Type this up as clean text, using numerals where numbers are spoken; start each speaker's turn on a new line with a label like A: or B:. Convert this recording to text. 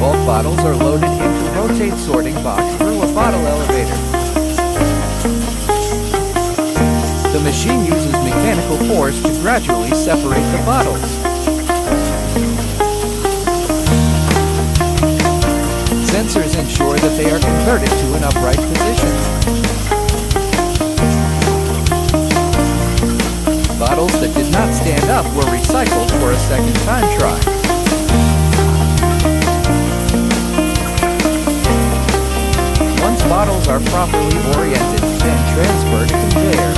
A: bulk bottles are loaded into rotate sorting box through a bottle elevator. The machine uses mechanical force to gradually separate the bottles. Sensors ensure that they are converted to an upright position. Bottles that did not stand up were recycled for a second time try. Once bottles are properly oriented and transferred to conveyor,